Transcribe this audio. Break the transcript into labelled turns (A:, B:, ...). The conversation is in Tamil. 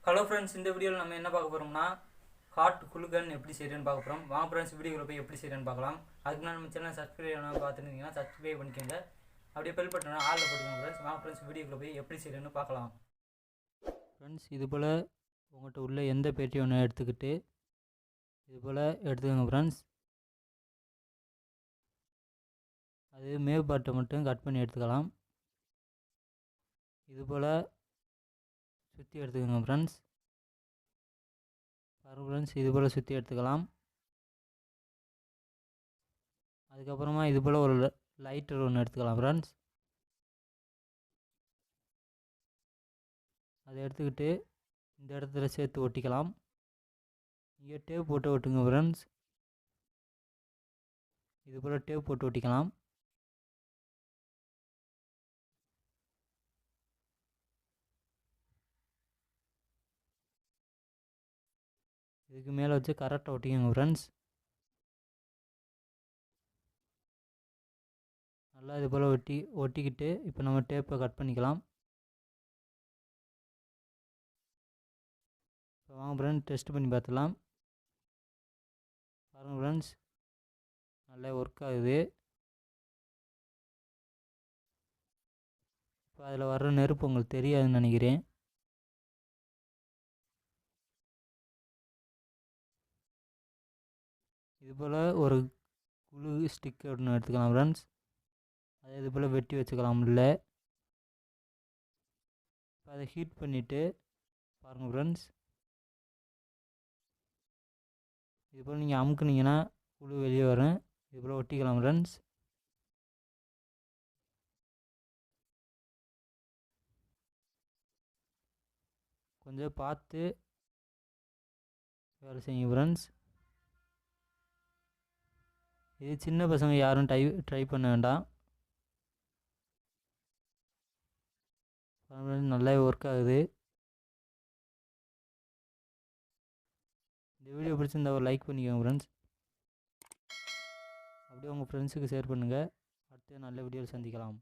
A: ஹலோ ஃப்ரெண்ட்ஸ், இந்த வீடியோவில் நம்ம என்ன பார்க்க போகிறோம்னா ஹாட் குளுகன் எப்படி செய்யறதுன்னு பார்க்க போகிறோம். வாங்க ஃப்ரெண்ட்ஸ், வீடியோவில் போய் எப்படி செய்யறதுன்னு பார்க்கலாம். அதுக்கு நான் நம்ம சேனல் சப்ஸ்கிரைப் பண்ணாமல் பார்த்துருந்தீங்கன்னா சப்ஸ்கிரைப் பண்ணிக்கோங்க. அப்படியே பெல் பட்டனை ஆளில் போட்டுக்கோங்க ஃப்ரெண்ட்ஸ். வாங்க ஃப்ரெண்ட்ஸ், வீடியோவில் போய் எப்படி செய்யறதுன்னு பார்க்கலாம். ஃப்ரெண்ட்ஸ், இது போல் உங்கள்கிட்ட உள்ள எந்த பேட்டி ஒன்று எடுத்துக்கிட்டு இது போல் எடுத்துக்கோங்க ஃப்ரெண்ட்ஸ். அது மேற்பாட்டை மட்டும் கட் பண்ணி எடுத்துக்கலாம். இது போல் சுற்றி எடுத்துக்கோங்க ஃப்ரெண்ட்ஸ். பாருங்கள் ஃப்ரெண்ட்ஸ், இது போல் சுற்றி எடுத்துக்கலாம். அதுக்கப்புறமா இது போல் ஒரு லைட்டர் ஒன்று எடுத்துக்கலாம் ஃப்ரெண்ட்ஸ். அதை எடுத்துக்கிட்டு இந்த இடத்துல சேர்த்து ஒட்டிக்கலாம். இங்கே டேப் போட்டு ஒட்டுங்க ஃப்ரெண்ட்ஸ். இது போல் டேப் போட்டு ஒட்டிக்கலாம். இதுக்கு மேலே வச்சு கரெக்டாக ஒட்டிக்கோங்க ஃப்ரெண்ட்ஸ். நல்லா இது போல் ஒட்டிக்கிட்டு இப்போ நம்ம டேப்பை கட் பண்ணிக்கலாம். இப்போ வாங்க ஃப்ரெண்ட்ஸ், டெஸ்ட் பண்ணி பார்த்துக்கலாம். பாருங்கள் ஃப்ரெண்ட்ஸ், நல்லா ஒர்க் ஆகுது. இப்போ அதில் வர்ற நெருப்பு உங்களுக்கு தெரியாதுன்னு நினைக்கிறேன். இது போல் ஒரு குளு ஸ்டிக் ஒன்று எடுத்துக்கலாம் ஃப்ரெண்ட்ஸ். அதை இது போல் வெட்டி வச்சுக்கலாம். இல்லை இப்போ அதை ஹீட் பண்ணிவிட்டு பாருங்கள் ஃப்ரெண்ட்ஸ், இது போல் நீங்கள் அமுக்குனீங்கன்னா குளு வெளியே வரும். இது போல் ஒட்டிக்கலாம் ஃப்ரெண்ட்ஸ். கொஞ்சம் பார்த்து வேலை செய்யுங்க ஃப்ரெண்ட்ஸ். இது சின்ன பசங்க யாரும் ட்ரை பண்ண வேண்டாம். நல்லா ஒர்க் ஆகுது. இந்த வீடியோ பிடிச்சிருந்தா ஒரு லைக் பண்ணிக்கோங்க ஃப்ரெண்ட்ஸ். அப்படியே உங்கள் ஃப்ரெண்ட்ஸுக்கு ஷேர் பண்ணுங்கள். அடுத்து நல்ல வீடியோவில் சந்திக்கலாம்.